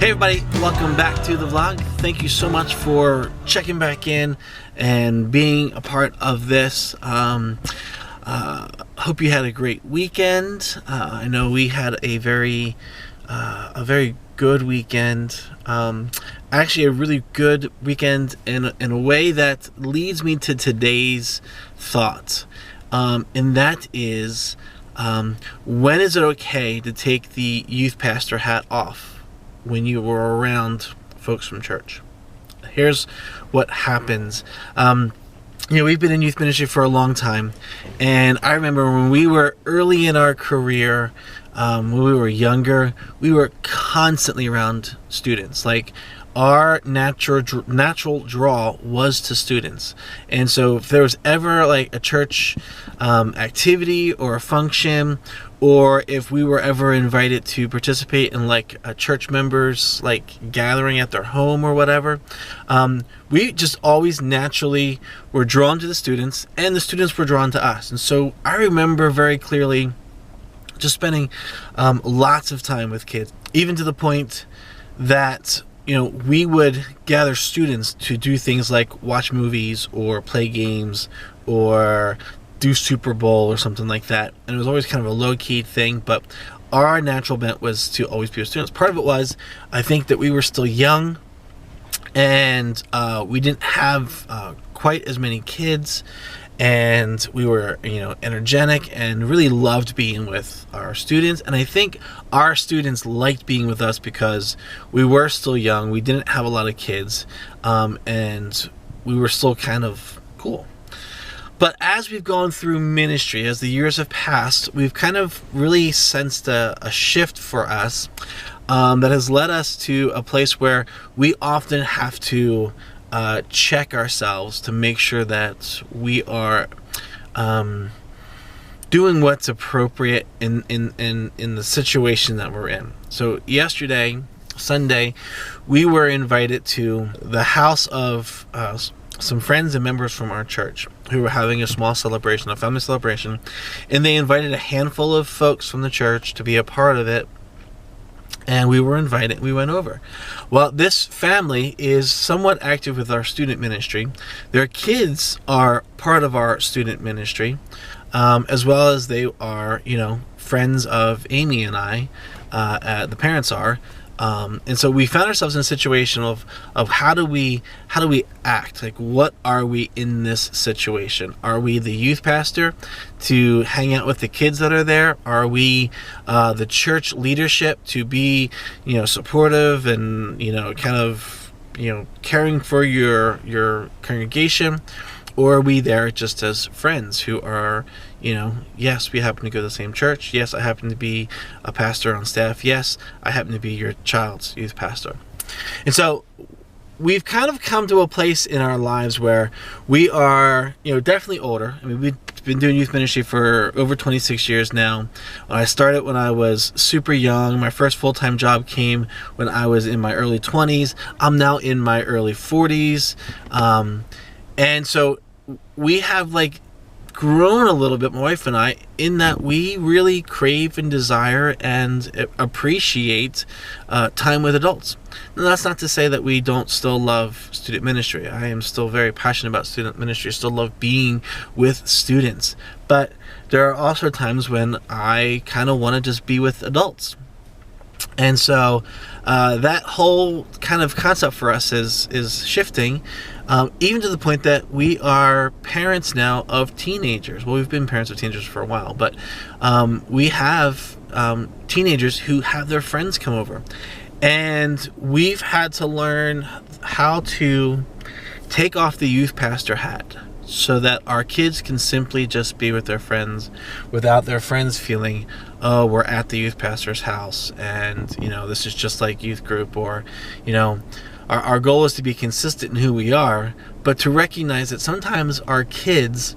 Hey everybody, welcome back to the vlog. Thank you so much for checking back in and being a part of this. Hope you had a great weekend. I know we had a very good weekend. Actually a really good weekend in a way that leads me to today's thought. And that is, when is it okay to take the youth pastor hat off when you were around folks from church? Here's what happens. We've been in youth ministry for a long time, and I remember when we were early in our career, when we were younger, we were constantly around students. Like, our natural draw was to students. And so if there was ever like a church activity or a function, or if we were ever invited to participate in like a church members like gathering at their home or whatever, we just always naturally were drawn to the students, and the students were drawn to us. And so I remember very clearly just spending lots of time with kids, even to the point that we would gather students to do things like watch movies or play games or do Super Bowl or something like that. And it was always kind of a low-key thing, but our natural bent was to always be with students. Part of it was, I think, that we were still young, and we didn't have quite as many kids, and we were energetic and really loved being with our students. And I think our students liked being with us because we were still young, we didn't have a lot of kids, and we were still kind of cool. But as we've gone through ministry, as the years have passed, we've kind of really sensed a shift for us that has led us to a place where we often have to check ourselves to make sure that we are doing what's appropriate in the situation that we're in. So yesterday, Sunday, we were invited to the house of some friends and members from our church who were having a small celebration, a family celebration, and they invited a handful of folks from the church to be a part of it. And we were invited. We went over. Well, this family is somewhat active with our student ministry. Their kids are part of our student ministry, as well as they are, friends of Amy and I. The parents are. And so we found ourselves in a situation of how do we act? Like, what are we in this situation? Are we the youth pastor to hang out with the kids that are there? Are we the church leadership to be supportive and kind of caring for your congregation? Or are we there just as friends who are, yes, we happen to go to the same church. Yes, I happen to be a pastor on staff. Yes, I happen to be your child's youth pastor. And so we've kind of come to a place in our lives where we are, definitely older. I mean, we've been doing youth ministry for over 26 years now. I started when I was super young. My first full-time job came when I was in my early 20s. I'm now in my early 40s. And so we have grown a little bit, my wife and I, in that we really crave and desire and appreciate time with adults. And that's not to say that we don't still love student ministry. I am still very passionate about student ministry. I still love being with students. But there are also times when I kind of want to just be with adults. And so that whole kind of concept for us is shifting, even to the point that we are parents now of teenagers. Well, we've been parents of teenagers for a while, but we have teenagers who have their friends come over. And we've had to learn how to take off the youth pastor hat so that our kids can simply just be with their friends without their friends feeling, oh, we're at the youth pastor's house and this is just like youth group, or our goal is to be consistent in who we are, but to recognize that sometimes our kids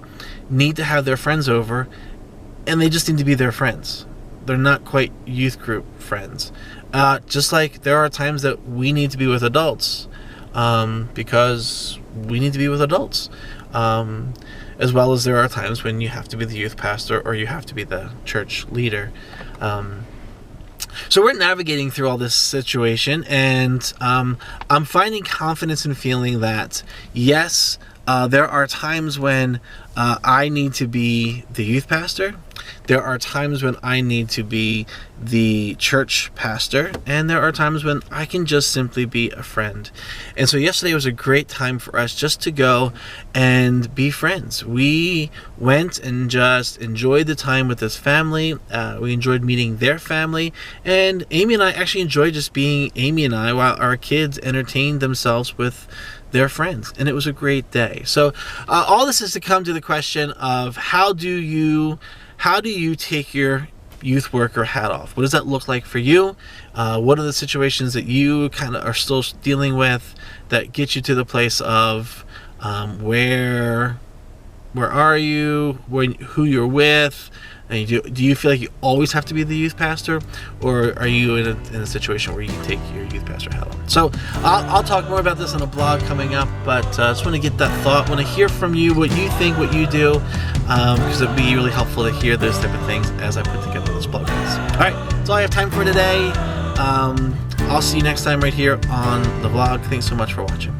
need to have their friends over and they just need to be their friends. They're not quite youth group friends. Just like there are times that we need to be with adults because we need to be with adults. As well as there are times when you have to be the youth pastor or you have to be the church leader. So we're navigating through all this situation, and I'm finding confidence in feeling that, yes, there are times when I need to be the youth pastor. There are times when I need to be the church pastor, and there are times when I can just simply be a friend. And so yesterday was a great time for us just to go and be friends. We went and just enjoyed the time with this family. We enjoyed meeting their family, and Amy and I actually enjoyed just being Amy and I while our kids entertained themselves with their friends, and it was a great day. So all this is to come to the question of how do you take your youth worker hat off? What does that look like for you? What are the situations that you kind of are still dealing with that get you to the place of where are you, who you're with? And do you feel like you always have to be the youth pastor, or are you in a situation where you can take your youth pastor hat on? So I'll talk more about this in a blog coming up, but I just want to get that thought. Want to hear from you, what you think, what you do, because it'd be really helpful to hear those type of things as I put together this blog post. All right, that's all I have time for today. I'll see you next time right here on the vlog. Thanks so much for watching.